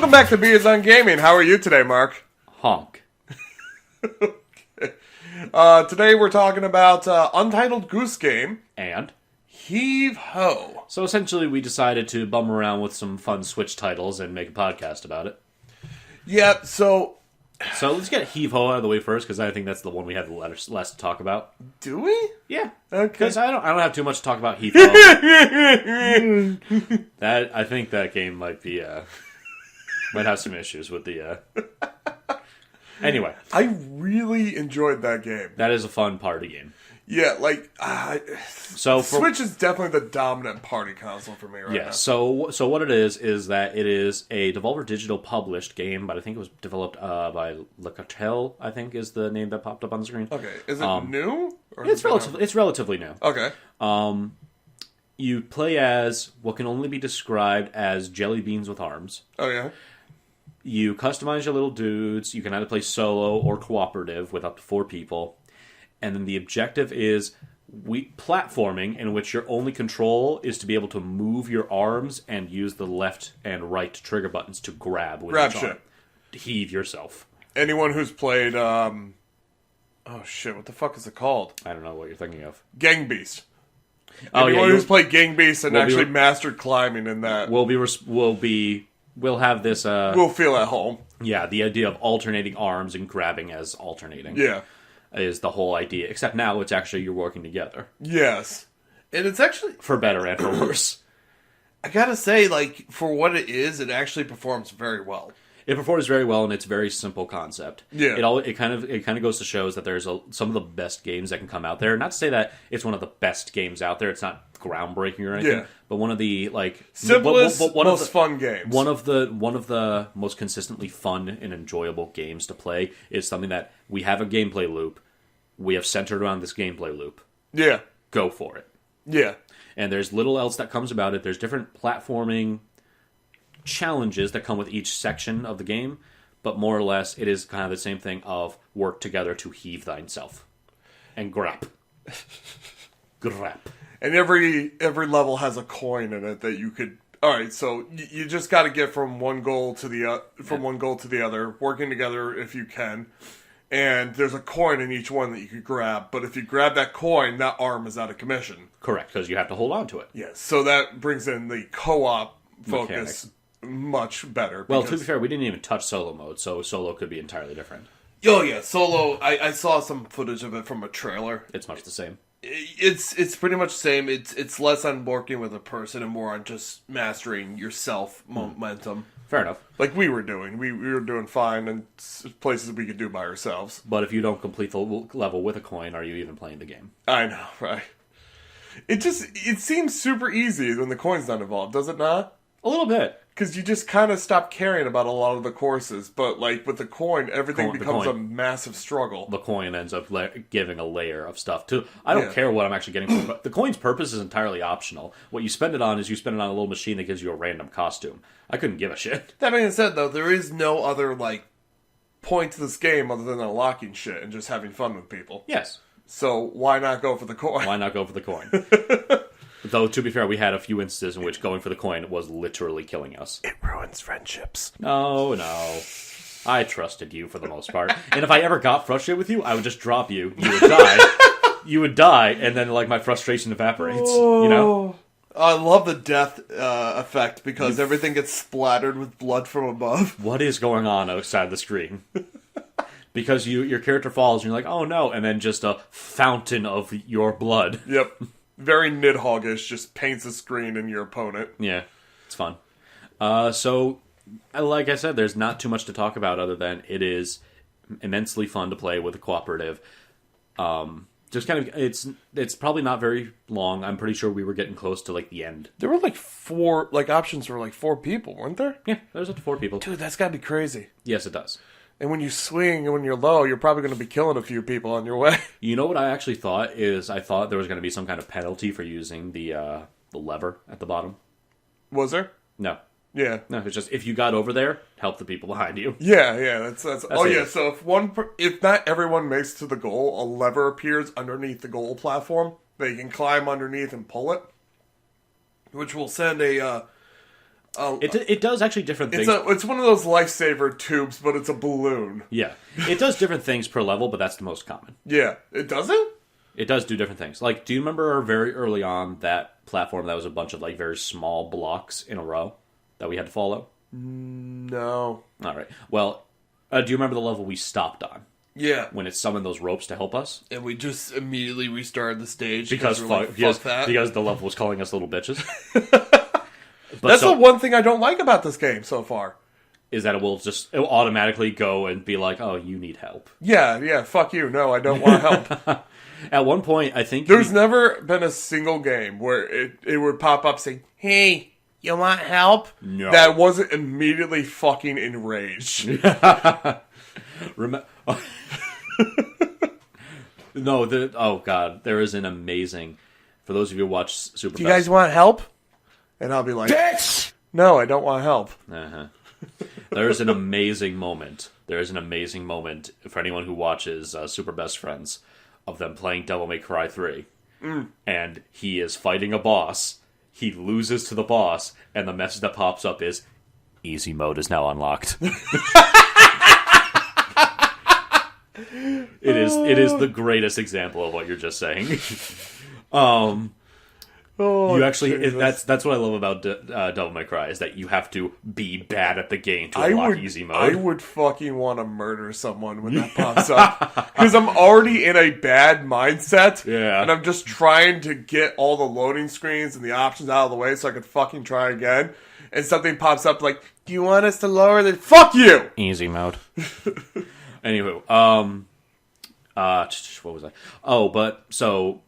Welcome back to BOG Gaming. How are you today, Mark? Honk. Okay. Today we're talking about Untitled Goose Game And? Heave Ho. So essentially we decided to bum around with some fun Switch titles and make a podcast about it. Yeah, so let's get Heave Ho out of the way first, because I think that's the one we have the less to talk about. do we? Yeah. Okay. Because I don't have too much to talk about Heave Ho. I think that game might be, might have some issues with the, Anyway. I really enjoyed that game. That is a fun party game. Yeah, like, So Switch is definitely the dominant party console for me right now. So what it is that it is a Devolver Digital published game, but I think it was developed by Le Cartel, I think is the name that popped up on the screen. Okay, is it new? Or It's relatively new. Okay. You play as what can only be described as jelly beans with arms. Oh, yeah? You customize your little dudes. You can either play solo or cooperative with up to 4 people. And then the objective is platforming, in which your only control is to be able to move your arms and use the left and right trigger buttons to grab with each arm. Heave yourself. Anyone who's played, oh shit, what the fuck is it called? I don't know what you're thinking of. Gang Beast. Oh, Anyone yeah, who's played Gang Beast and actually mastered climbing in that we'll have this. will feel at home. Yeah, the idea of alternating arms and grabbing as alternating. Yeah. Is the whole idea. Except now it's actually you're working together. Yes. And it's actually... For better and for worse. I gotta say, like, for what it is, it actually performs very well. It performs very well, and it's a very simple concept. Yeah. It kind of goes to shows that there's some of the best games that can come out there. Not to say that it's one of the best games out there. It's not groundbreaking or anything. Yeah. But one of the simplest, most fun games. One of the most consistently fun and enjoyable games to play is something that we have a gameplay loop. We have centered around this gameplay loop. Yeah. Go for it. Yeah. And there's little else that comes about it. There's different platforming challenges that come with each section of the game, but more or less it is kind of the same thing of work together to heave thyself. And grap. Grap. And every level has a coin in it that you could... Alright, so you just gotta get from one goal to the other, working together if you can. And there's a coin in each one that you could grab. But if you grab that coin, that arm is out of commission. Correct, because you have to hold on to it. Yes, so that brings in the co-op focus much better. Well, to be fair, we didn't even touch solo mode, so solo could be entirely different. Oh, yeah, solo, I saw some footage of it from a trailer. It's much the same. It's pretty much the same. It's less on working with a person and more on just mastering yourself momentum. Fair enough. Like we were doing. We were doing fine in places we could do by ourselves. But if you don't complete the level with a coin, are you even playing the game? I know, right? It seems super easy when the coin's not involved, does it not? A little bit. Because you just kind of stop caring about a lot of the courses. But like with the coin, everything becomes a massive struggle. The coin ends up giving a layer of stuff too. I don't care what I'm actually getting for it. The coin's purpose is entirely optional. What you spend it on is you spend it on a little machine that gives you a random costume. I couldn't give a shit. That being said, though, there is no other like point to this game other than unlocking shit and just having fun with people. Yes. So why not go for the coin? Why not go for the coin? Though, to be fair, we had a few instances in which going for the coin was literally killing us. It ruins friendships. No. I trusted you for the most part. And if I ever got frustrated with you, I would just drop you. You would die. You would die, and then, like, my frustration evaporates. You know? I love the death effect because everything gets splattered with blood from above. What is going on outside the screen? Because your character falls, and you're like, oh no, and then just a fountain of your blood. Yep. Very Nidhoggish, just paints a screen in your opponent. Yeah, it's fun. So, like I said, there's not too much to talk about other than it is immensely fun to play with a cooperative. Just kind of, it's probably not very long. I'm pretty sure we were getting close to like the end. There were like options for like 4 people, weren't there? Yeah, there's up to 4 people. Dude, that's gotta be crazy. Yes, it does. And when you swing and when you're low, you're probably going to be killing a few people on your way. You know what I actually thought is I thought there was going to be some kind of penalty for using the lever at the bottom. Was there? No. Yeah. No, it's just if you got over there, help the people behind you. Yeah. That's oh yeah. It. So if not everyone makes it to the goal, a lever appears underneath the goal platform that you can climb underneath and pull it, which will send a It does actually different things. It's one of those lifesaver tubes, but it's a balloon. Yeah. It does different things per level, but that's the most common. Yeah. It doesn't? It does do different things. Like, do you remember very early on that platform that was a bunch of, like, very small blocks in a row that we had to follow? No. All right. Well, do you remember the level we stopped on? Yeah. When it summoned those ropes to help us? And we just immediately restarted the stage Because fuck that. Because the level was calling us little bitches. That's the one thing I don't like about this game so far. Is that it will automatically go and be like, oh, you need help. Yeah, fuck you. No, I don't want help. At one point, I think... There's never been a single game where it would pop up saying, hey, you want help? No. That wasn't immediately fucking enraged. No, oh god, there is an amazing... For those of you who watch Super Do you guys want help? And I'll be like, bitch! No, I don't want help. Uh-huh. There's an amazing moment. There is an amazing moment for anyone who watches Super Best Friends of them playing Devil May Cry 3. And he is fighting a boss. He loses to the boss, and the message that pops up is, easy mode is now unlocked. It is the greatest example of what you're just saying. You actually that's what I love about Devil May Cry is that you have to be bad at the game to unlock easy mode. I would fucking want to murder someone when that pops up because I'm already in a bad mindset. Yeah, and I'm just trying to get all the loading screens and the options out of the way so I could fucking try again. And something pops up like, "Do you want us to lower the fuck you?" Easy mode. Anywho, what was I? Oh, but so.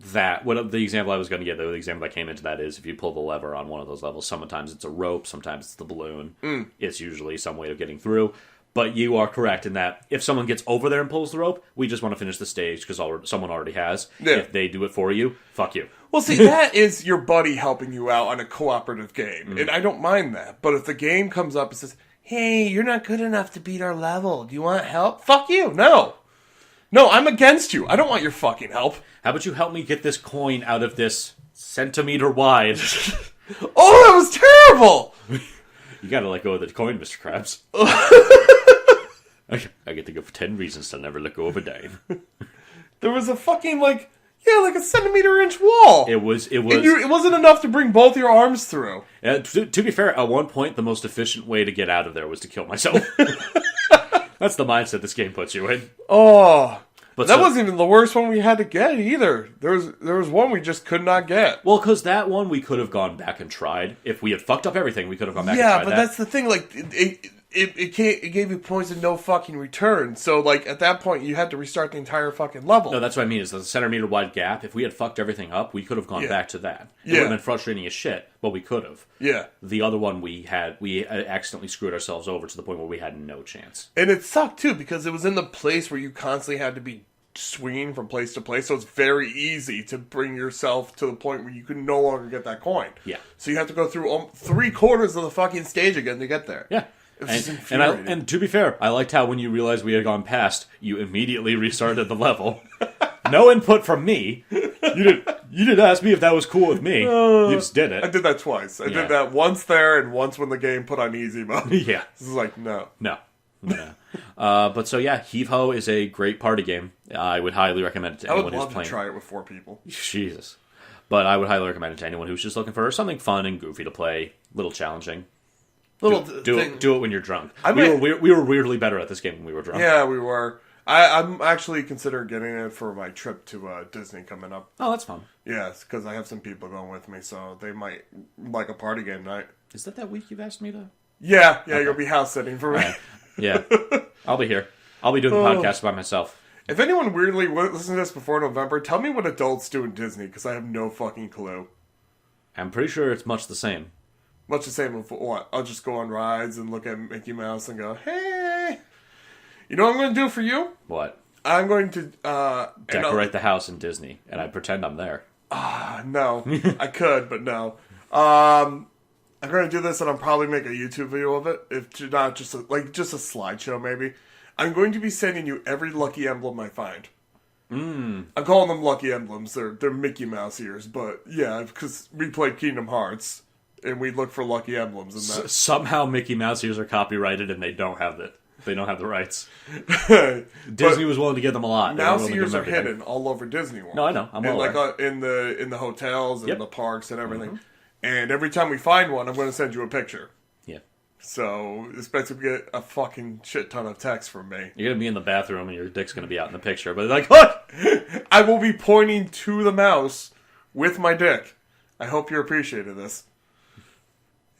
The example I was going to get, the example that came into that is if you pull the lever on one of those levels, sometimes it's a rope, sometimes it's the balloon. It's usually some way of getting through. But you are correct in that if someone gets over there and pulls the rope, we just want to finish the stage because someone already has. Yeah. If they do it for you, fuck you. Well, see, that is your buddy helping you out on a cooperative game, and I don't mind that. But if the game comes up and says, hey, you're not good enough to beat our level, do you want help? Fuck you, no. No, I'm against you. I don't want your fucking help. How about you help me get this coin out of this centimeter wide? Oh, that was terrible! You gotta let go of the coin, Mr. Krabs. I get to go for 10 reasons to never let go of a dime. There was a fucking, like a centimeter-inch wall. It was. And it wasn't enough to bring both your arms through. To be fair, at one point, the most efficient way to get out of there was to kill myself. That's the mindset this game puts you in. Oh, but that wasn't even the worst one we had to get either. There was one we just could not get. Well, because that one we could have gone back and tried. If we had fucked up everything, we could have gone back and tried that. Yeah, but that's the thing. Like, it gave you points and no fucking return. So, like, at that point, you had to restart the entire fucking level. No, that's what I mean. Is the centimeter wide gap. If we had fucked everything up, we could have gone back to that. It would have been frustrating as shit, but we could have. Yeah. The other one we accidentally screwed ourselves over to the point where we had no chance. And it sucked, too, because it was in the place where you constantly had to be swinging from place to place, so it's very easy to bring yourself to the point where you can no longer get that coin. Yeah. So you have to go through 3/4 of the fucking stage again to get there. Yeah. And to be fair, I liked how when you realized we had gone past, you immediately restarted the level. No input from me. You didn't ask me if that was cool with me. You just did it. I did that twice. I did that once there and once when the game put on easy mode. Yeah. This is like, no. But so yeah, Heave Ho is a great party game. I would highly recommend it to anyone who's playing. I would love to try it with 4 people. Jesus. But I would highly recommend it to anyone who's just looking for something fun and goofy to play, a little challenging. Do it when you're drunk. We were weirdly better at this game when we were drunk. Yeah, we were. I'm actually considering getting it for my trip to Disney coming up. Oh, that's fun. Yes, because I have some people going with me, so they might like a party game night. Is that week you've asked me to? Yeah, okay. You'll be house sitting for me. Right. Yeah, I'll be here. I'll be doing the podcast by myself. If anyone weirdly listens to this before November, tell me what adults do in Disney, because I have no fucking clue. I'm pretty sure it's much the same. Much the same of what? I'll just go on rides and look at Mickey Mouse and go, hey! You know what I'm going to do for you? What? I'm going to... decorate the house in Disney, and I pretend I'm there. No. I could, but no. I'm going to do this, and I'll probably make a YouTube video of it. If not, just a slideshow, maybe. I'm going to be sending you every lucky emblem I find. I'm calling them lucky emblems. They're Mickey Mouse ears, but yeah, because we played Kingdom Hearts. and we'd look for lucky emblems in that. Somehow Mickey Mouse ears are copyrighted and they don't have it. They don't have the rights. Disney was willing to give them a lot. Mouse ears are hidden all over Disney World. No, I know. I'm well aware. In the hotels and the parks and everything. And every time we find one, I'm going to send you a picture. Yeah. So expect to get a fucking shit ton of text from me. You're going to be in the bathroom and your dick's going to be out in the picture. But like, look! I will be pointing to the mouse with my dick. I hope you appreciated this.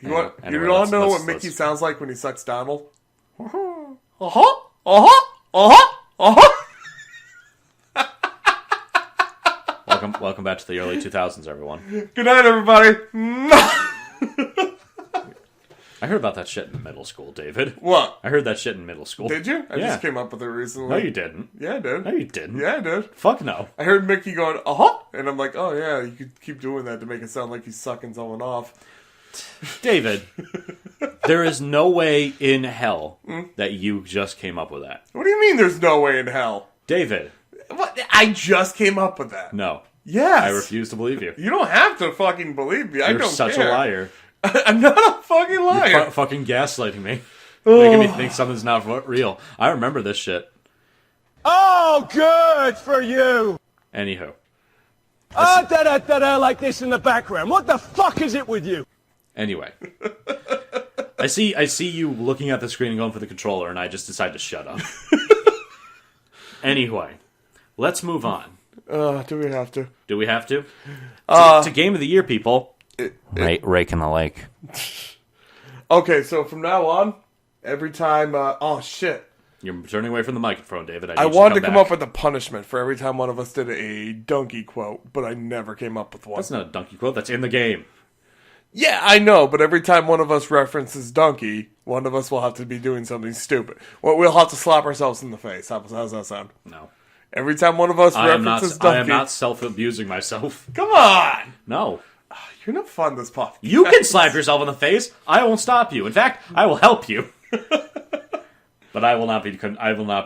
You all know what Mickey sounds like when he sucks Donald? Welcome back to the early 2000s, everyone. Good night, everybody. I heard about that shit in middle school, David. What? I heard that shit in middle school. Did you? I just came up with it recently. No, you didn't. Yeah, I did. No, you didn't. Yeah, I did. Fuck no. I heard Mickey going, and I'm like, oh yeah, you could keep doing that to make it sound like he's sucking someone off. David, there is no way in hell that you just came up with that. What do you mean there's no way in hell? David. What? I just came up with that. No. Yes. I refuse to believe you. You don't have to fucking believe me. I don't care. You're such a liar. I'm not a fucking liar. You're fucking gaslighting me. Making me think something's not real. I remember this shit. Oh, good for you. Anywho. Like this in the background. What the fuck is it with you? Anyway. I see you looking at the screen and going for the controller, and I just decide to shut up. Anyway. Let's move on. Do we have to? Do we have to? To Game of the Year, people. Rake in the lake. Okay, so from now on, every time... oh, shit. You're turning away from the microphone, David. I wanted to come up with a punishment for every time one of us did a donkey quote, but I never came up with one. That's not a donkey quote. That's in the game. Yeah, I know, but every time one of us references donkey, one of us will have to be doing something stupid. Well, we'll have to slap ourselves in the face. How's that sound? No. Every time one of us references donkey... I am not self-abusing myself. Come on! No. You're not fun this podcast. You can slap yourself in the face. I won't stop you. In fact, I will help you. But I will not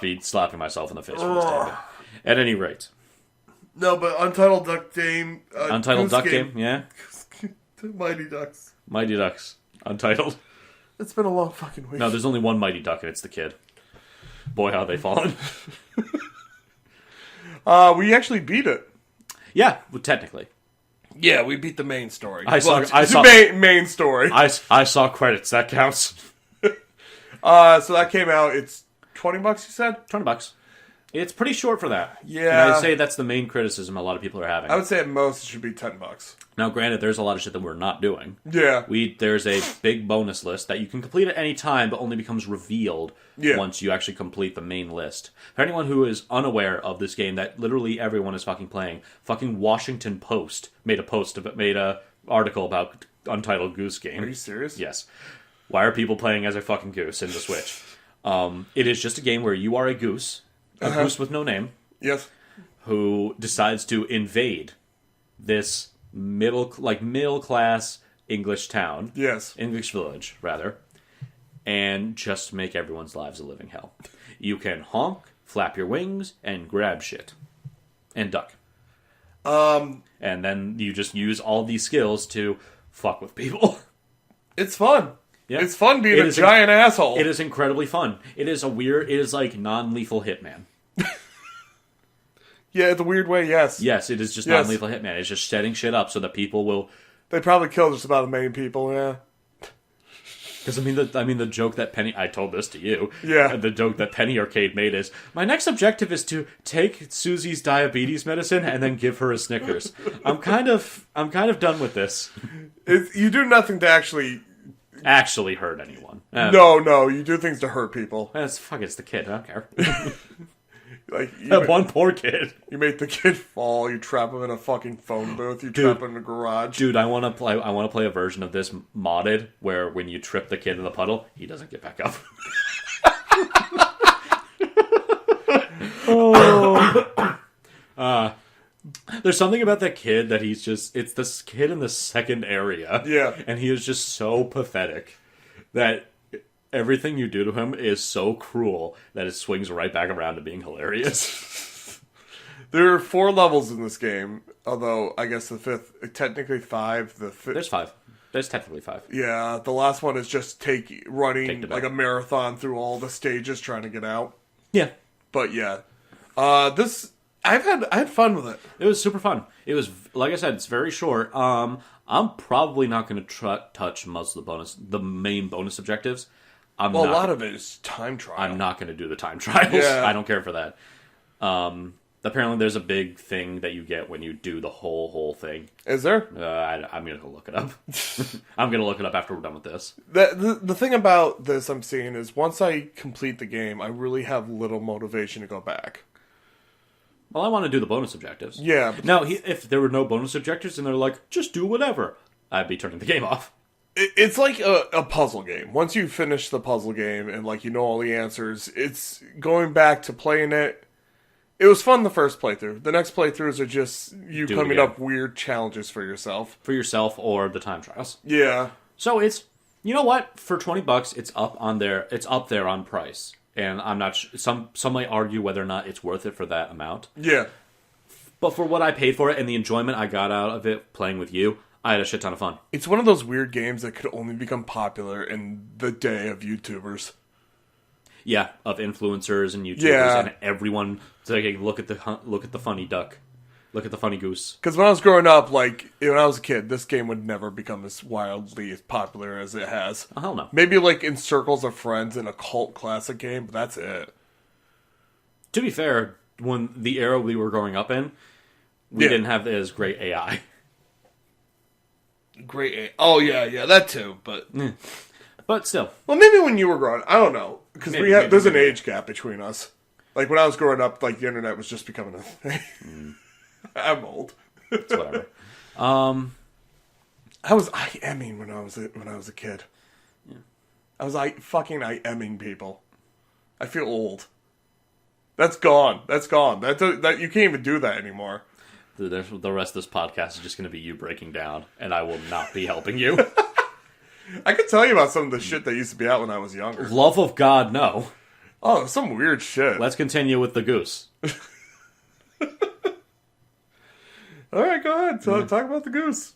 be slapping myself in the face for this, David. At any rate. No, but Untitled Duck Game... Untitled Duck Game, yeah? Mighty Ducks. Mighty Ducks. Untitled. It's been a long fucking week. No, there's only one Mighty Duck, and it's the kid. Boy, how they fallen. We actually beat it. Yeah, well, technically. Yeah, we beat the main story. I saw main story. I saw credits. That counts. So that came out. It's $20. You said $20. It's pretty short for that. Yeah, and I'd say that's the main criticism a lot of people are having. I would say at most it should be $10. Now, granted, there's a lot of shit that we're not doing. Yeah, there's a big bonus list that you can complete at any time, but only becomes revealed once you actually complete the main list. For anyone who is unaware of this game that literally everyone is fucking playing, fucking Washington Post made a article about Untitled Goose game. Are you serious? Yes. Why are people playing as a fucking goose in the Switch? It is just a game where you are a goose goose with no name. Yes. Who decides to invade this middle class English town. Yes. English village, rather. And just make everyone's lives a living hell. You can honk, flap your wings, and grab shit. And duck. And then you just use all these skills to fuck with people. It's fun. Yeah. It's fun being a giant asshole. It is incredibly fun. It is like non-lethal Hitman. Yeah, the weird way, yes. Yes, it is just non-lethal Hitman. It's just setting shit up so that people will... They probably kill just about a million people, yeah. Because, I mean, the joke that Penny... I told this to you. Yeah. The joke that Penny Arcade made is, my next objective is to take Susie's diabetes medicine and then give her a Snickers. I'm kind of done with this. You do nothing to actually hurt anyone. No, you do things to hurt people. It's the kid. I don't care. Like that one poor kid. You make the kid fall. You trap him in a fucking phone booth. You trap him in a garage. Dude, I want to play a version of this modded where when you trip the kid in the puddle, he doesn't get back up. There's something about that kid that it's this kid in the second area. Yeah. And he is just so pathetic that everything you do to him is so cruel that it swings right back around to being hilarious. There are 4 levels in this game, although I guess the 5th, technically 5. There's 5. There's technically 5. Yeah, the last one is just running Take the like a marathon through all the stages trying to get out. Yeah. But yeah, I had fun with it. It was super fun. It was, like I said, it's very short. I'm probably not going to touch most of the main bonus objectives. A lot of it is time trial. I'm not going to do the time trials. Yeah. I don't care for that. Apparently, there's a big thing that you get when you do the whole thing. Is there? I'm going to go look it up. I'm going to look it up after we're done with this. The thing about this I'm seeing is once I complete the game, I really have little motivation to go back. Well, I want to do the bonus objectives. Yeah. But Now, if there were no bonus objectives and they're like, just do whatever, I'd be turning the game off. it's like a puzzle game. Once you finish the puzzle game and like you know all the answers, it's going back to playing it. It was fun the first playthrough. The next playthroughs are just you Do it coming again. up weird challenges for yourself. For yourself or the time trials. Yeah. So it's, you know what? For $20, it's up on there. It's up there on price, and I'm not. Some might argue whether or not it's worth it for that amount. Yeah. But for what I paid for it and the enjoyment I got out of it playing with you, I had a shit ton of fun. It's one of those weird games that could only become popular in the day of YouTubers. Yeah, of influencers and YouTubers Yeah. and everyone. So they can look at the funny duck, look at the funny goose. Because when I was growing up, like when I was a kid, this game would never become as wildly as popular as it has. Oh, hell no. Maybe like in circles of friends in a cult classic game, but that's it. To be fair, when the era we were growing up in, we Yeah. didn't have as great AI. Great. Oh yeah, that too. But But still, well, maybe when you were growing, I don't know, because Maybe, there's an maybe. age gap between us. Like when I was growing up, like the internet was just becoming a thing. I'm old. it's whatever. I was IMing when I was a kid. Yeah. I was fucking IMing people. I feel old. That's gone. That you can't even do that anymore. The rest of this podcast is just going to be you breaking down, and I will not be helping you. I could tell you about some of the shit that used to be out when I was younger. Love of God, no. Oh, some weird shit. Let's continue with the goose. All right, go ahead. So talk about the goose.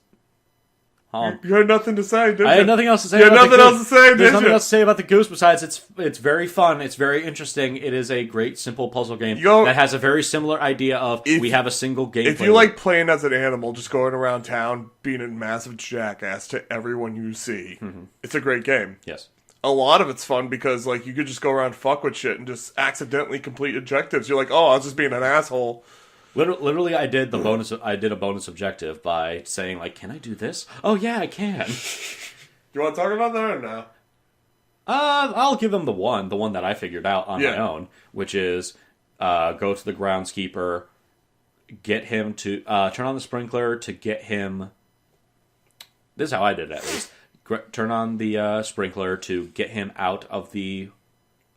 Um, You had nothing to say, did you? I had nothing else to say. You had about the nothing goose. else to say, did There's nothing you? else to say about the goose besides it's very fun. It's very interesting. It is a great simple puzzle game Yo, that has a very similar idea of we have a single game. If you like playing as an animal, just going around town being a massive jackass to everyone you see, it's a great game. Yes. A lot of it's fun because like you could just go around fuck with shit and just accidentally complete objectives. You're like, oh, I was just being an asshole. Literally, I did a bonus objective by saying like, "Can I do this? Oh yeah, I can." You want to talk about that or no? I'll give them the one that I figured out on my own, which is go to the groundskeeper, get him to turn on the sprinkler to get him. This is how I did it, at least. Turn on the sprinkler to get him out of the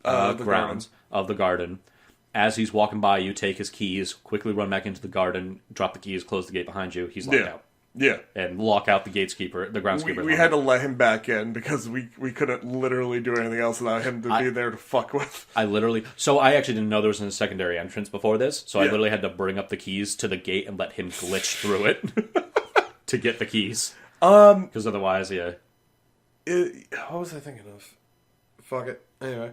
grounds of the garden. As he's walking by, you take his keys, quickly run back into the garden, drop the keys, close the gate behind you. He's locked out. Yeah. And lock out the groundskeeper. We had to let him back in because we couldn't literally do anything else without him to be there to fuck with. I actually didn't know there was a secondary entrance before this, so I literally had to bring up the keys to the gate and let him glitch through it to get the keys. Because otherwise, yeah. What was I thinking of? Fuck it. Anyway.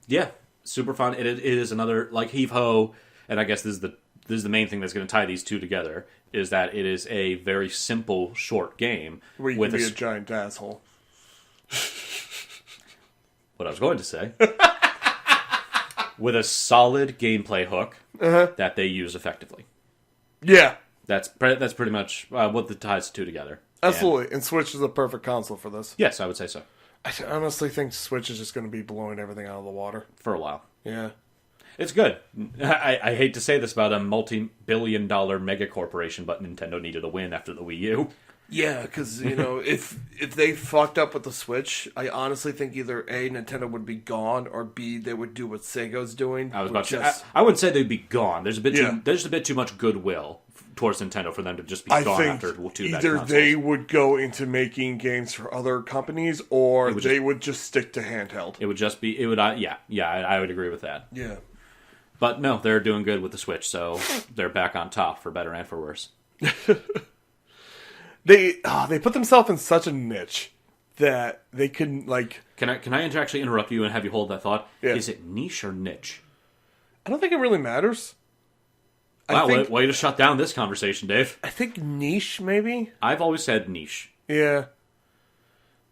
Yeah, super fun. It is another, like Heave Ho, and I guess this is the main thing that's going to tie these two together, is that it is a very simple, short game. Where you can be a giant asshole. What I was going to say. With a solid gameplay hook that they use effectively. Yeah. That's pretty much what the ties the two together. Absolutely. And Switch is a perfect console for this. Yes, I would say so. I honestly think Switch is just going to be blowing everything out of the water. For a while. Yeah. It's good. I hate to say this about a multi-billion-dollar mega corporation, but Nintendo needed a win after the Wii U. Yeah, because, if they fucked up with the Switch, I honestly think either A, Nintendo would be gone, or B, they would do what Sega's doing. I was about to say, I wouldn't say they'd be gone. There's a bit too much goodwill towards Nintendo for them to just be gone after two bad either consoles. they would go into making games for other companies, or they would just stick to handheld. It would just be, I would agree with that. Yeah. But no, they're doing good with the Switch, so they're back on top for better and for worse. They put themselves in such a niche that they can, like... Can I actually interrupt you and have you hold that thought? Yeah. Is it niche or niche? I don't think it really matters. Wow, way to shut down this conversation, Dave. I think niche, maybe? I've always said niche. Yeah.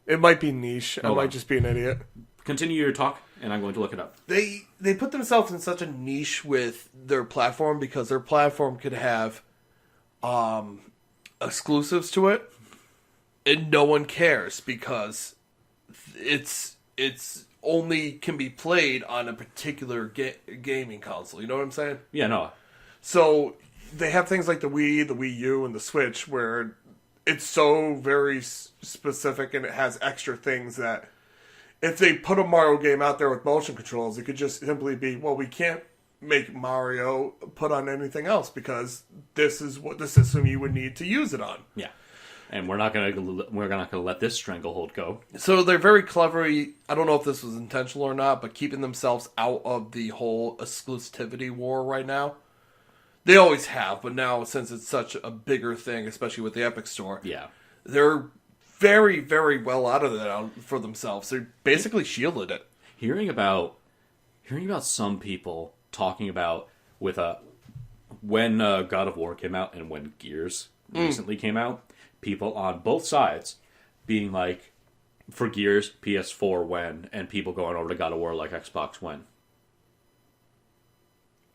It might be niche. I might just be an idiot. Continue your talk, and I'm going to look it up. They put themselves in such a niche with their platform because their platform could have exclusives to it, and no one cares because it's only can be played on a particular gaming console. You know what I'm saying? Yeah, no. So they have things like the Wii, the Wii U, and the Switch where it's so very specific and it has extra things that if they put a Mario game out there with motion controls, it could just simply be, well, we can't make Mario put on anything else because this is what the system you would need to use it on. Yeah. And we're not gonna let this stranglehold go. So they're very cleverly, I don't know if this was intentional or not, but keeping themselves out of the whole exclusivity war right now. They always have, but now since it's such a bigger thing, especially with the Epic Store, Yeah. they're very, very well out of that for themselves. They basically shielded it. Hearing about some people talking about when God of War came out and when Gears recently came out, people on both sides being like, for Gears, PS4 when, and people going over to God of War like Xbox when.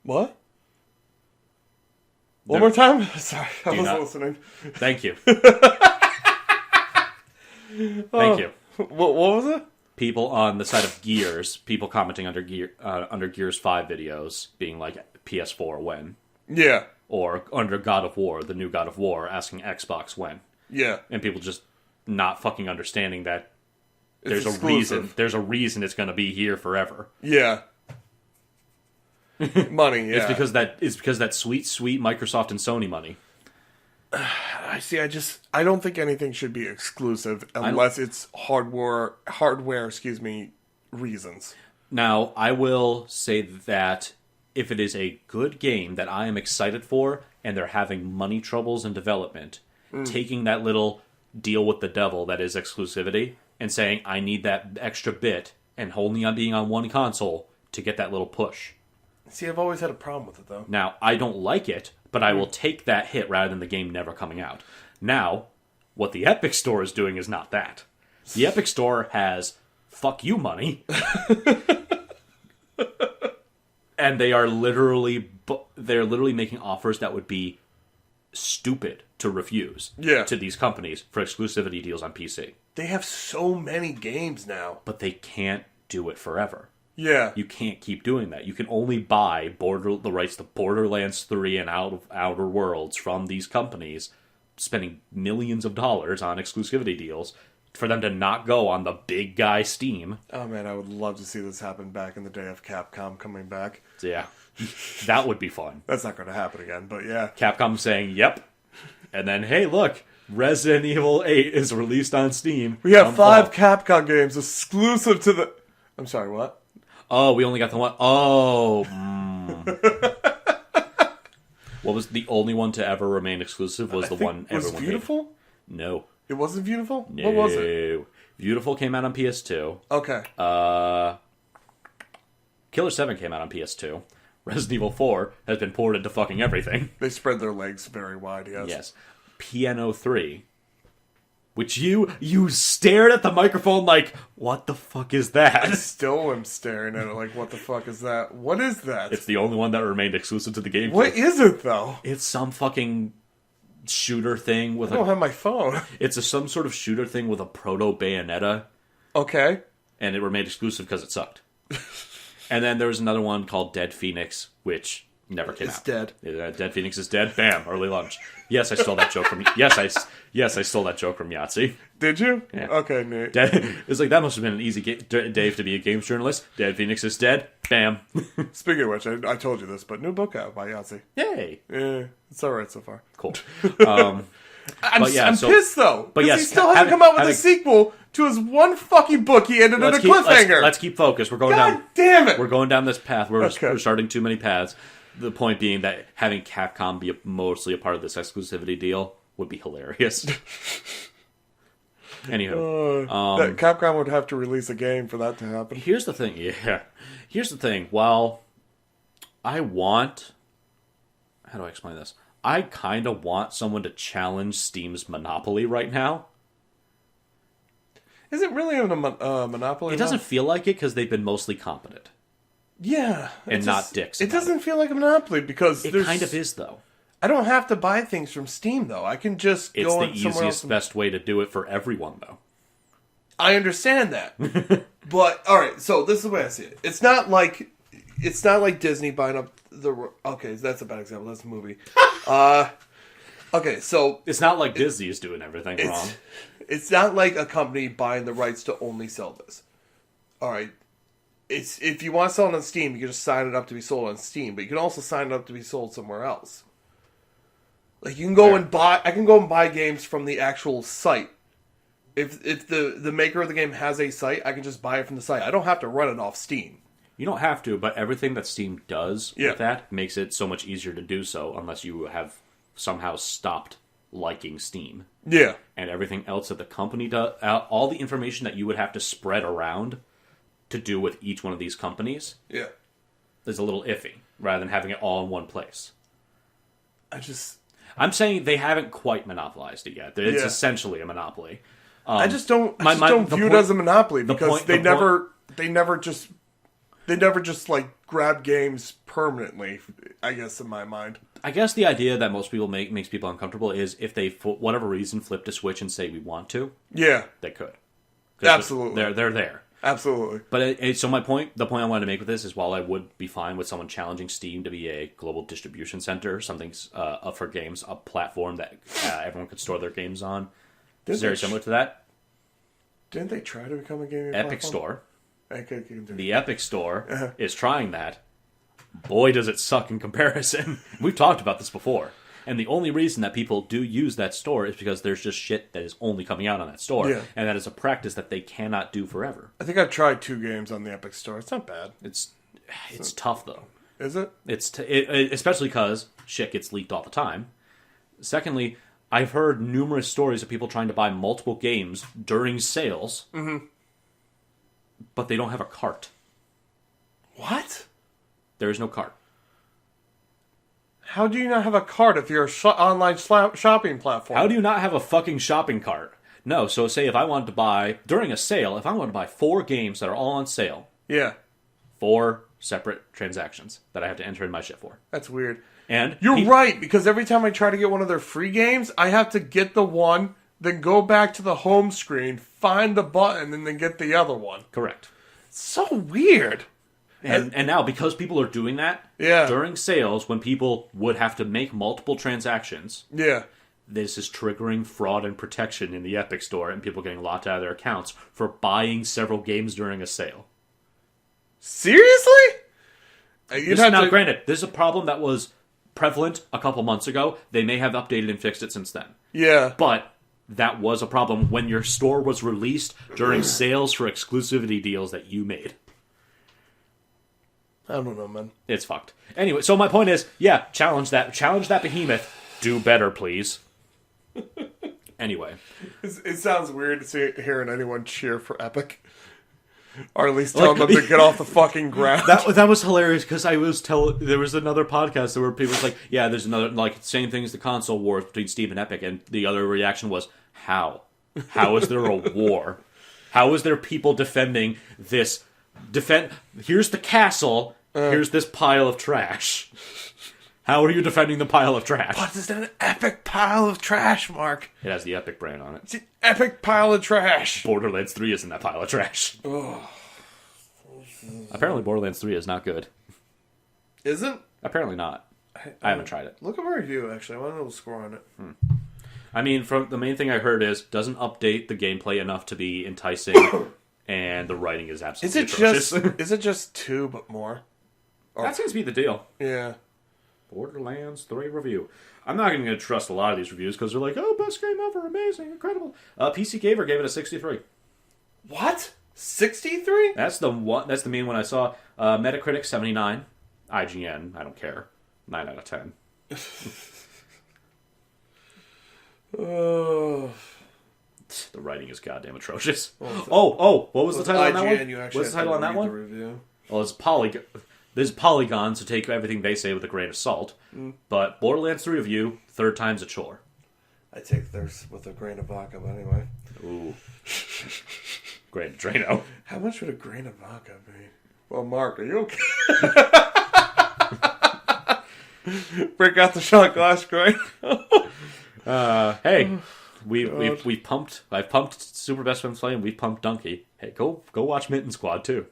What? One more time? Sorry, I wasn't not- listening. Thank you. Thank you. What was it? People on the side of Gears, people commenting under Gears 5 videos, being like PS4 when, Yeah. or under God of War, the new God of War, asking Xbox when, Yeah. and people just not fucking understanding that It's there's a exclusive. reason. There's a reason it's going to be here forever. Yeah. Money, yeah. It's because that sweet Microsoft and Sony money. I see. I don't think anything should be exclusive unless it's hardware. Reasons. Now, I will say that if it is a good game that I am excited for, and they're having money troubles in development, taking that little deal with the devil that is exclusivity and saying, I need that extra bit, and only on being on one console to get that little push. See, I've always had a problem with it, though. Now, I don't like it, but I will take that hit rather than the game never coming out. Now, what the Epic Store is doing is not that. The Epic Store has fuck you money. And they are literally making offers that would be stupid to refuse to these companies for exclusivity deals on PC. They have so many games now. But they can't do it forever. Yeah. You can't keep doing that. You can only buy the rights to Borderlands 3 and Outer Worlds from these companies, spending millions of dollars on exclusivity deals for them to not go on the big guy Steam. Oh, man, I would love to see this happen back in the day of Capcom coming back. So yeah, that would be fun. That's not going to happen again, but yeah. Capcom saying, yep. And then, hey, look, Resident Evil 8 is released on Steam. We have 5 Capcom games exclusive to the... I'm sorry, what? Oh, we only got the one. Oh. What was the only one to ever remain exclusive? Was the one everyone Was Beautiful? hated. No. It wasn't Beautiful? No. What was it? Beautiful came out on PS2. Okay. Killer 7 came out on PS2. Resident Evil 4 has been ported to fucking everything. They spread their legs very wide, yes. Yes. Piano 3. Which you stared at the microphone like, what the fuck is I that? still am staring at it like, what the fuck is that? What is that? It's the only one that remained exclusive to the game. What is it, though? It's some fucking shooter thing with I don't have my phone. It's some sort of shooter thing with a proto Bayonetta, Okay. and it remained exclusive because it sucked. And then there was another one called Dead Phoenix, which never came It's out. dead. Dead Phoenix is dead. Bam! Early lunch. Yes, I stole that joke from. Yes, I stole that joke from Yahtzee. Did you? Yeah. Okay, Nate. It's like that must have been an easy Dave to be a games journalist. Dead Phoenix is dead. Bam! Speaking of which, I told you this, but new book out by Yahtzee. Yay! Yeah, it's alright so far. Cool. I'm so- pissed, though. but Because yes, he still hasn't come out with a sequel to his one fucking book he ended in a cliffhanger. Let's keep focused. We're going God down. damn it! We're going down this path. We're Okay. starting too many paths. The point being that having Capcom be mostly a part of this exclusivity deal would be hilarious. Anywho, that Capcom would have to release a game for that to happen. here's the thing. Yeah, here's the thing. While I want, how do I explain this? I kind of want someone to challenge Steam's monopoly right now. Is it really a monopoly? It doesn't feel like it because they've been mostly competent. Yeah. And not dicks It about doesn't feel like a monopoly because It there's... kind of is, though. I don't have to buy things from Steam, though. I can just It's go the on somewhere else. easiest, best way to do it for everyone, though. I understand that. But, alright, so this is the way I see it. It's not like Disney buying up the... Okay, that's a bad example. That's a movie. Okay, so... It's not like Disney is doing everything wrong. It's not like a company buying the rights to only sell this. Alright. It's if you want to sell it on Steam, you can just sign it up to be sold on Steam, but you can also sign it up to be sold somewhere else. Like you can go and buy I can go and buy games from the actual site. If the maker of the game has a site, I can just buy it from the site. I don't have to run it off Steam. You don't have to, but everything that Steam does Yeah. with that makes it so much easier to do so unless you have somehow stopped liking Steam. Yeah. And everything else that the company does, all the information that you would have to spread around to do with each one of these companies Yeah. is a little iffy, rather than having it all in one place. I'm saying they haven't quite monopolized it yet. It's Yeah. essentially a monopoly. I just don't the view it point- as a monopoly because point- they the never just like grab games permanently, I guess, in my mind. I guess the idea that most people makes people uncomfortable is if they, for whatever reason, flipped a switch and say we want to, Yeah. they could. 'Cause Absolutely. They're there. Absolutely. But so the point I wanted to make with this is while I would be fine with someone challenging Steam to be a global distribution center, something for games, a platform that everyone could store their games on, it's very similar to that. Didn't they try to become a gaming Epic platform? Store. Okay, The Epic Store is trying that. Boy, does it suck in comparison. We've talked about this before. And the only reason that people do use that store is because there's just shit that is only coming out on that store. Yeah. And that is a practice that they cannot do forever. I think I've tried 2 games on the Epic Store. It's not bad. It's tough, though. Is it? Especially because shit gets leaked all the time. Secondly, I've heard numerous stories of people trying to buy multiple games during sales, but they don't have a cart. What? There is no cart. How do you not have a cart if you're a online shopping platform? How do you not have a fucking shopping cart? No, so say if I wanted to buy, during a sale, if I wanted to buy 4 games that are all on sale, Yeah. 4 separate transactions that I have to enter in my shit for. That's weird. And You're right, because every time I try to get one of their free games, I have to get the one, then go back to the home screen, find the button, and then get the other one. Correct. It's so weird. And now, because people are doing that, Yeah. during sales, when people would have to make multiple transactions, Yeah. this is triggering fraud and protection in the Epic Store and people getting locked out of their accounts for buying several games during a sale. Seriously? Now, granted, this is a problem that was prevalent a couple months ago. They may have updated and fixed it since then. Yeah. But that was a problem when your store was released during sales for exclusivity deals that you made. I don't know, man. It's fucked. Anyway, so my point is, yeah, challenge that behemoth. Do better, please. Anyway. It sounds weird to see hearing anyone cheer for Epic. Or at least tell them to get off the fucking ground. That was hilarious because there was another podcast where people was like, yeah, there's another, like, same thing as the console wars between Steam and Epic, and the other reaction was, how? How is there a war? How is there people defending this? Here's the castle, here's this pile of trash. How are you defending the pile of trash? But it's an epic pile of trash, Mark. It has the Epic brand on it. It's an epic pile of trash. Borderlands 3 is in that pile of trash. Apparently Borderlands 3 is not good. Isn't? Apparently not. I haven't tried it. Look at my review, actually. I want to know the score on it. I mean, from the main thing I heard is doesn't update the gameplay enough to be enticing, and the writing is absolutely atrocious. Is it just 2 but more? That seems to be the deal. Yeah. Borderlands 3 review. I'm not going to trust a lot of these reviews because they're like, oh, best game ever, amazing, incredible. PC Gamer gave it a 63. What? 63? That's the one. That's the main one I saw. Metacritic 79. IGN, I don't care. 9 out of 10. Oh. The writing is goddamn atrocious. What was the title on that one? You What's actually the title on that one? Review. Well, it's There's polygons, so take everything they say with a grain of salt. But Borderlands 3 review, third time's a chore. I take theirs with a grain of vodka, but anyway. Ooh. Grain of Drano. How much would a grain of vodka be? Well, Mark, are you okay? Break out the shot glass, grain. Hey, we've pumped. I've pumped Super Best Friends Play, and we've pumped Donkey. Hey, go watch Mitten Squad too.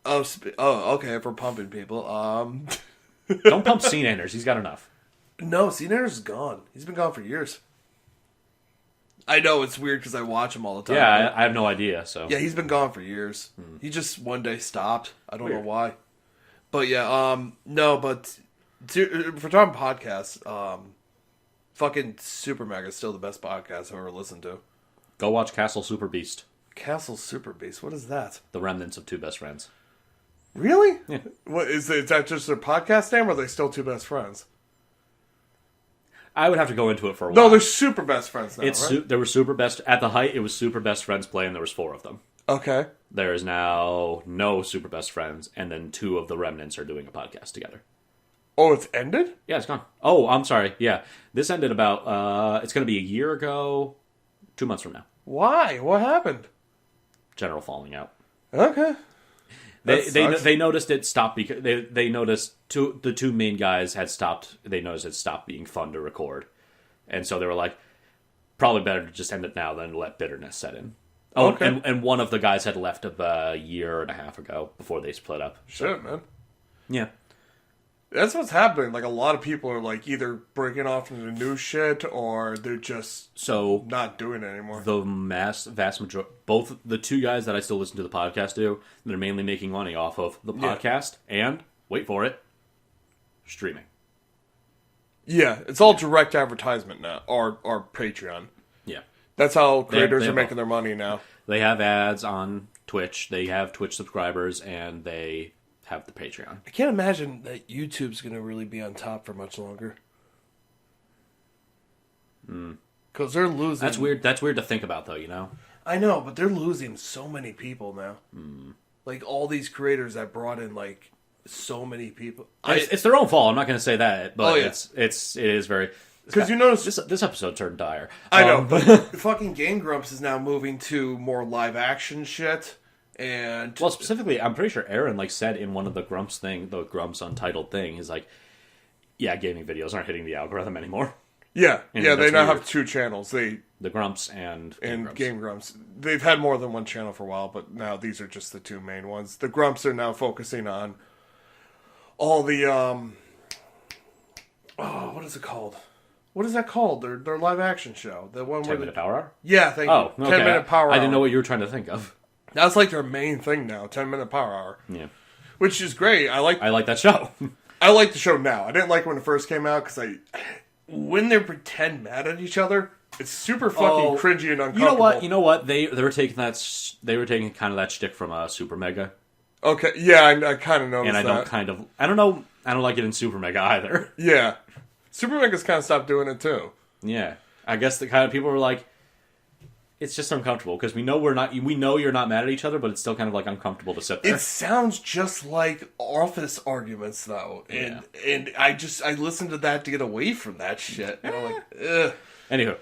Oh, okay. If we're pumping people, Don't pump Scene Anders. He's got enough. no, Cena's is gone. He's been gone for years. I know it's weird because I watch him all the time. Yeah, I have no idea. So yeah, he's been gone for years. He just one day stopped. I don't know Weird. why. But yeah, no, but for talking podcasts, fucking Super Mega is still the best podcast I've ever listened to. go watch Castle Super Beast. Castle Super Beast. What is that? The remnants of Two Best Friends. Really? Yeah. What is that? Just their podcast name, or are they still two best friends? I would have to go into it for a while. No, they're super best friends now. Right? There were Super Best at the height. It was Super Best Friends Play, and there was 4 of them. Okay. There is now no Super Best Friends, and then 2 of the remnants are doing a podcast together. Oh, it's ended? Yeah, it's gone. Oh, I'm sorry. Yeah, this ended about. It's going to be a year ago, 2 months from now. Why? What happened? General falling out. Okay. They noticed it stopped because they noticed the 2 main guys had stopped. They noticed it stopped being fun to record, and so they were like, probably better to just end it now than let bitterness set in. Oh, okay. and one of the guys had left a year and a half ago before they split up. Shit, man. Yeah. That's what's happening. Like, a lot of people are, like, either breaking off into new shit, or they're just So not doing it anymore. the vast majority, both the 2 guys that I still listen to the podcast do, they're mainly making money off of the podcast and, wait for it, streaming. Yeah, it's all direct advertisement now, or Patreon. Yeah. That's how creators they are have making their money now. They have ads on Twitch, they have Twitch subscribers, and they have the Patreon. I can't imagine that YouTube's going to really be on top for much longer. Because they're losing... That's weird to think about, though, you know? I know, but they're losing so many people now. Like, all these creators that brought in, like, so many people. It's their own fault, I'm not going to say that, but Oh, yeah. it is very... Because you notice... This episode turned dire. I know, but fucking Game Grumps is now moving to more live-action shit, and... Well, specifically, I'm pretty sure Aaron said in one of the Grumps Untitled thing, he's like, yeah, gaming videos aren't hitting the algorithm anymore. Yeah, And they that's now weird. have 2 channels. The Grumps and Grumps. Game Grumps. They've had more than one channel for a while, but now these are just the 2 main ones. The Grumps are now focusing on all the what is it called? What is that called? Their live action show. The one 10 Minute Power Hour? Yeah, thank Oh, you. okay. 10-minute Power Hour. I didn't know what you were trying to think of. That's like their main thing now. 10-minute Power Hour. Yeah. Which is great. I like that show. I like the show now. I didn't like when it first came out because when they pretend mad at each other, it's super fucking cringy and uncomfortable. You know what? They were taking kind of that shtick from Super Mega. Okay, yeah, I kind of noticed And I don't like it in Super Mega either. Yeah. Super Mega's kind of stopped doing it too. Yeah. I guess the kind of people were like, it's just uncomfortable because we know you're not mad at each other, but it's still kind of like uncomfortable to sit there. It sounds just like office arguments though. And I listened to that to get away from that shit. And I'm like, ugh. Anywho.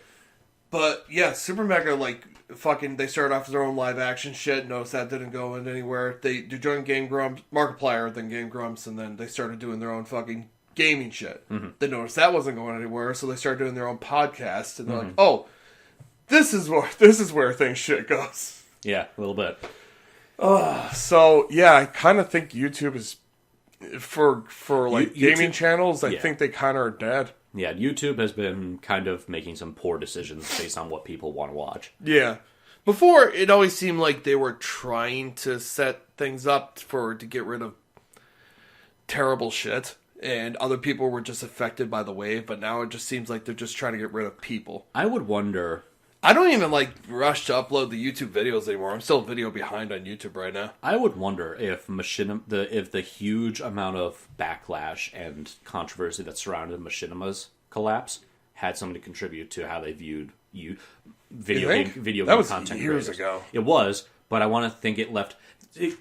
But yeah, Super Mega, they started off with their own live action shit. Noticed that didn't go anywhere. They joined Game Grumps, Markiplier, then Game Grumps, and then they started doing their own fucking gaming shit. Mm-hmm. They noticed that wasn't going anywhere, so they started doing their own podcast. And they're like, oh, this is where things shit goes. Yeah, a little bit. So yeah, I kind of think YouTube is for gaming channels. I Yeah. think they kind of are dead. Yeah, YouTube has been kind of making some poor decisions based on what people want to watch. Yeah. Before, it always seemed like they were trying to set things up to get rid of terrible shit, and other people were just affected by the wave, but now it just seems like they're just trying to get rid of people. I would wonder... I don't even rush to upload the YouTube videos anymore. I'm still a video behind on YouTube right now. I would wonder if the huge amount of backlash and controversy that surrounded Machinima's collapse had something to contribute to how they viewed You video think? game That was content years creators. ago. It was, but I want to think it left.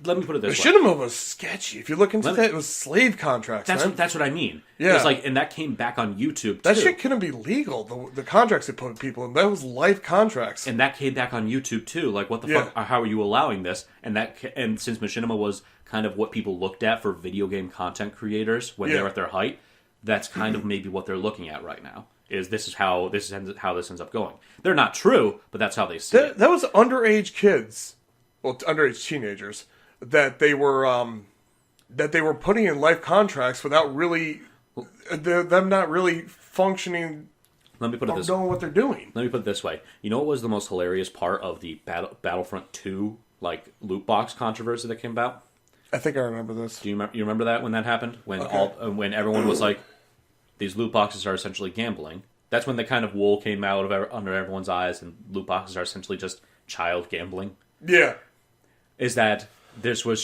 Let me put it this way. Machinima was sketchy. If you look into that, it was slave contracts. That's what I mean. Yeah. It's like, and that came back on YouTube too. That shit couldn't be legal. The contracts they put people in, that was life contracts. And that came back on YouTube too. Like, what the Yeah. fuck? How are you allowing this? And since Machinima was kind of what people looked at for video game content creators when they were at their height, that's kind of maybe what they're looking at right now. This is how this ends up going. They're not true, but that's how they see it. That was underage kids, well, underage teenagers that they were putting in life contracts without really them not really functioning. Let me put it Or this knowing what they're doing. Let me put it this way. You know what was the most hilarious part of the Battlefront 2 like loot box controversy that came about? I think I remember this. Do you remember that when that happened? When when everyone was like, these loot boxes are essentially gambling. That's when the kind of wool came out of under everyone's eyes, and loot boxes are essentially just child gambling. Yeah. Is that this was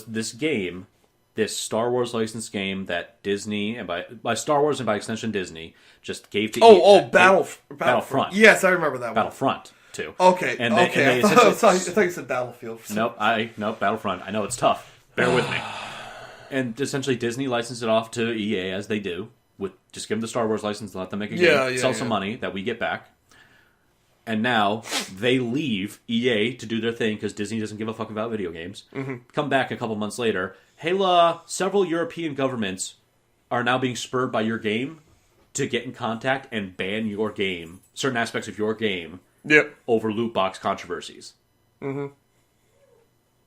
this game, this Star Wars licensed game that Disney, and by Star Wars and by extension Disney, just gave to Battlefront. Yes, I remember that one. Battlefront too. Okay, And okay. they I thought you said Battlefield. Nope, Battlefront. I know it's tough. Bear with me. And essentially, Disney licensed it off to EA as they do. With just give them the Star Wars license and let them make a game, sell some money that we get back. And now they leave EA to do their thing because Disney doesn't give a fuck about video games. Mm-hmm. Come back a couple months later. Hey, several European governments are now being spurred by your game to get in contact and ban your game, certain aspects of your game, over loot box controversies. Mm-hmm.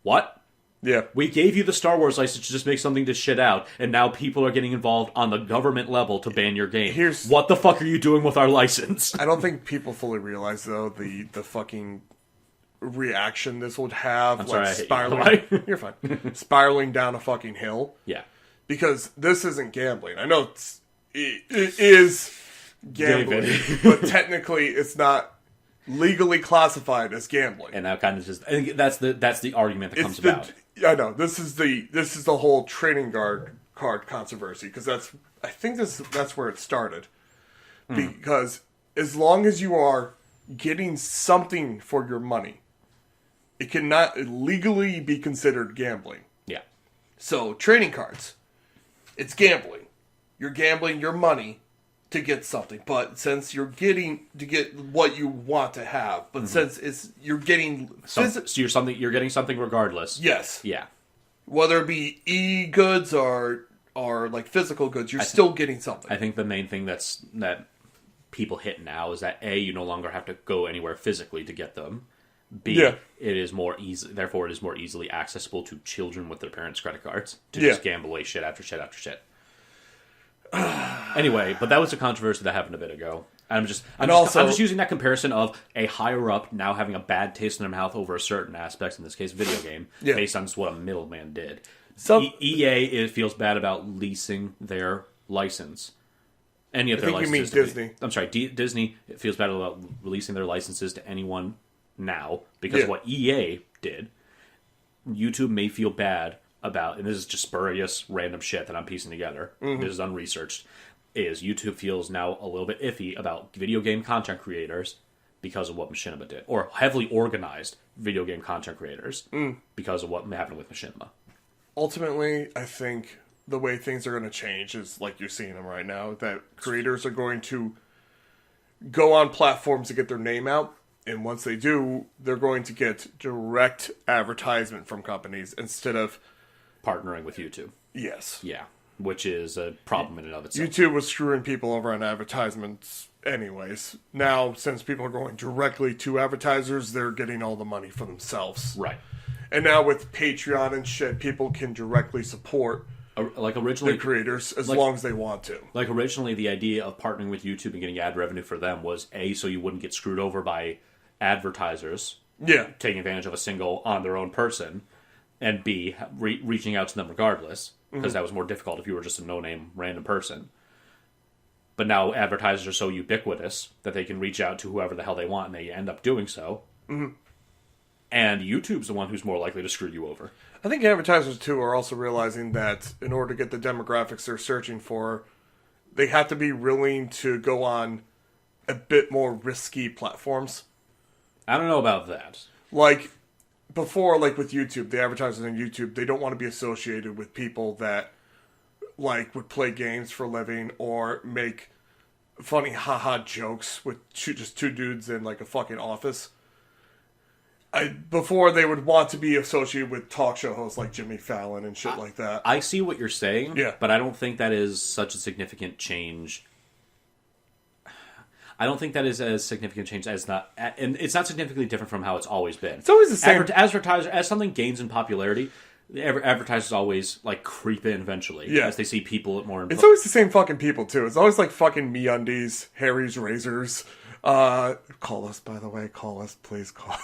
What? Yeah. We gave you the Star Wars license to just make something to shit out, and now people are getting involved on the government level to ban your game. What the fuck are you doing with our license? I don't think people fully realize, though, the fucking reaction this would have. I'm sorry, spiraling. You're fine. Spiraling down a fucking hill. Yeah. Because this isn't gambling. I know it is gambling, but technically it's not legally classified as gambling. And that kind of just, I think that's the argument that comes about. I know this is the whole trading card controversy because I think that's where it started. Because as long as you are getting something for your money, it cannot legally be considered gambling. Yeah. So trading cards, it's gambling. You're gambling your money to get something, but since you're getting to get what you want to have, but since you're getting so you're getting something regardless. Yes. Yeah. Whether it be e-goods or like physical goods, you're still getting something. I think the main thing that people hit now is that A, you no longer have to go anywhere physically to get them. B, it is more easy. Therefore, it is more easily accessible to children with their parents' credit cards to just gamble away shit after shit after shit. Anyway, but that was a controversy that happened a bit ago. I'm just using that comparison of a higher up now having a bad taste in their mouth over a certain aspect, in this case, video game, based on just what a middleman did. EA feels bad about leasing their license. Any of their licenses. You mean Disney? I'm sorry, Disney feels bad about releasing their licenses to anyone now because of what EA did. YouTube may feel bad about, and this is just spurious, random shit that I'm piecing together. This is unresearched. Is YouTube feels now a little bit iffy about video game content creators because of what Machinima did, or heavily organized video game content creators because of what happened with Machinima. Ultimately, I think the way things are going to change is like you're seeing them right now, that creators are going to go on platforms to get their name out, and once they do, they're going to get direct advertisement from companies instead of partnering with YouTube. Yes. Yeah, which is a problem in and of itself. YouTube was screwing people over on advertisements anyways. Now, since people are going directly to advertisers, they're getting all the money for themselves. Right. And now with Patreon and shit, people can directly support the creators as long as they want to. Like originally, the idea of partnering with YouTube and getting ad revenue for them was A, so you wouldn't get screwed over by advertisers taking advantage of a single on their own person, and B, reaching out to them regardless, because that was more difficult if you were just a no-name random person. But now advertisers are so ubiquitous that they can reach out to whoever the hell they want, and they end up doing so. And YouTube's the one who's more likely to screw you over. I think advertisers, too, are also realizing that in order to get the demographics they're searching for, they have to be willing to go on a bit more risky platforms. I don't know about that. Like, before, like with YouTube, the advertisers on YouTube, they don't want to be associated with people that, like, would play games for a living or make funny haha jokes with just two dudes in, like, a fucking office. Before, they would want to be associated with talk show hosts like Jimmy Fallon and shit like that. I see what you're saying, Yeah. but I don't think that is such a significant change. I don't think that is as significant change as not, and it's not significantly different from how it's always been. It's always the same. As something gains in popularity, advertisers always like creep in eventually. Yeah. As they see people more. It's always the same fucking people, too. It's always like fucking MeUndies, Harry's Razors. Call us, by the way. Call us. Please call.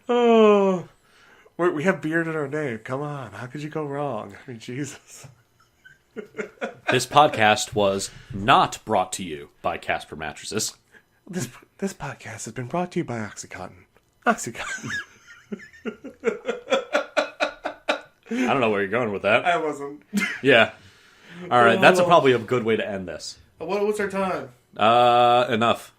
Oh. We have beard in our name. Come on. How could you go wrong? I mean, Jesus. This podcast was not brought to you by Casper Mattresses. This podcast has been brought to you by Oxycontin. Oxycontin. I don't know where you're going with that. I wasn't. Yeah. All right, that's probably a good way to end this. What's our time? Enough.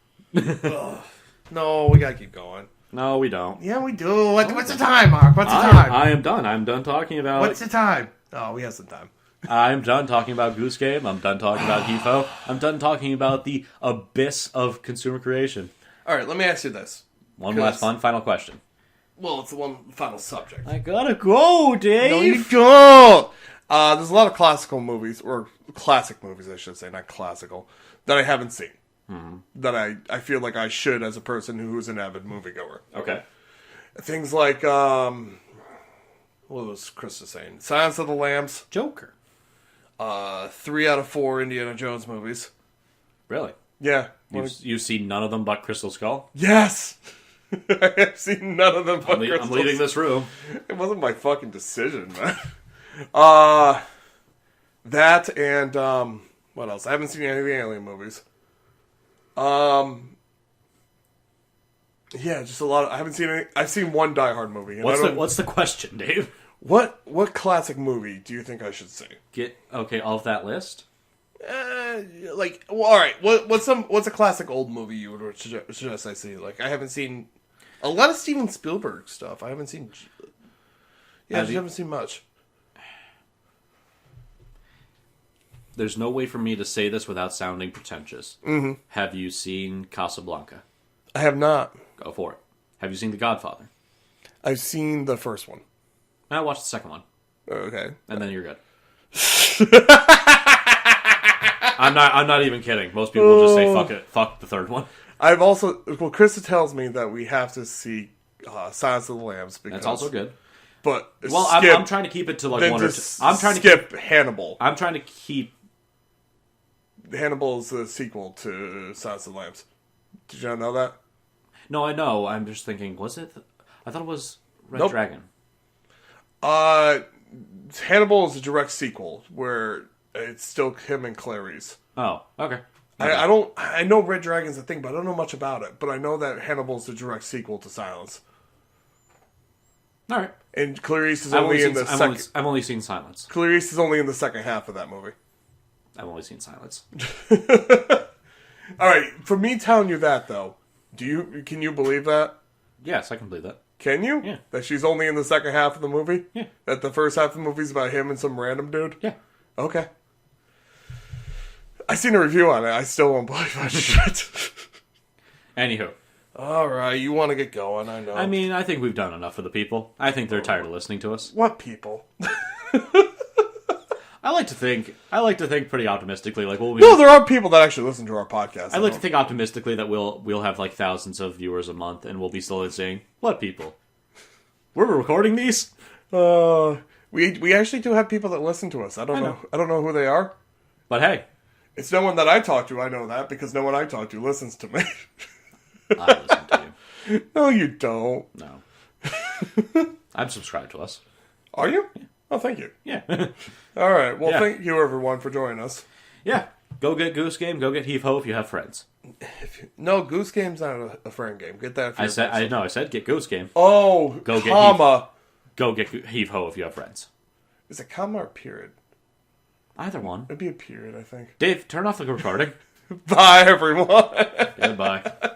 No, we gotta keep going. No, we don't. Yeah, we do. What's the time, Mark? What's the time? I am done. I'm done talking about... What's the time? Oh, we have some time. I'm done talking about Goose Game. I'm done talking about Heave. I'm done talking about the abyss of consumer creation. All right, let me ask you this. One last final question. Well, it's the one final subject. I gotta go, Dave. No, you don't. There's a lot of classical movies, or classic movies, I should say, not classical, that I haven't seen. Mm-hmm. That I feel like I should as a person who is an avid moviegoer. Okay. Things like, what was Chris saying? Silence of the Lambs. Joker. 3 out of 4 Indiana Jones movies. Really? Yeah. You've seen none of them but Crystal Skull? Yes! I have seen none of them but Crystal I'm leaving this room. It wasn't my fucking decision, man. That and, what else? I haven't seen any of the Alien movies. Yeah, just a lot of, I haven't seen any, I've seen one Die Hard movie. And What's the question, Dave? What classic movie do you think I should see? Off that list? Alright, what's a classic old movie you would suggest I see? Like, I haven't seen a lot of Steven Spielberg stuff. I haven't seen, I haven't seen much. There's no way for me to say this without sounding pretentious. Mm-hmm. Have you seen Casablanca? I have not. Go for it. Have you seen The Godfather? I've seen the first one. Now watch the second one. Okay. And then you're good. I'm not even kidding. Most people will just say fuck it. Fuck the third one. I've also, Krista tells me that we have to see Silence of the Lambs because that's also good. But I'm trying to keep it to like one or two. I'm trying to skip Hannibal. I'm trying to keep. Hannibal is the sequel to Silence of the Lambs. Did you not know that? No, I know. I'm just thinking, was it? I thought it was Red Nope. Dragon. Hannibal is a direct sequel where it's still him and Clarice. Oh, okay. I know Red Dragon's a thing, but I don't know much about it. But I know that Hannibal's a direct sequel to Silence. All right. And Clarice is only in the second. I've only seen Silence. Clarice is only in the second half of that movie. I've only seen Silence. All right, for me telling you that though, can you believe that? Yes, I can believe that. Can you? Yeah. That she's only in the second half of the movie? Yeah. That the first half of the movie is about him and some random dude? Yeah. Okay. I seen a review on it. I still won't believe that shit. Anywho. All right, you want to get going, I know. I mean, I think we've done enough for the people. I think they're tired of listening to us. What people? I like to think pretty optimistically. Like, no, there are people that actually listen to our podcast. I like to think optimistically that we'll have like thousands of viewers a month, and we'll be still saying, "What people? We're recording these." We actually do have people that listen to us. I don't know who they are. But hey, it's no one that I talk to. I know that because no one I talk to listens to me. I listen to you. No, you don't. No, I'm subscribed to us. Are you? Yeah. Oh, thank you. Yeah. All right. Well, Yeah. Thank you, everyone, for joining us. Yeah. Go get Goose Game. Go get Heave Ho if you have friends. No, Goose Game's not a friend game. Get that. I said get Goose Game. Oh, Go get comma. Go get Heave Ho if you have friends. Is it comma or period? Either one. It'd be a period, I think. Dave, turn off the recording. Bye, everyone. Goodbye.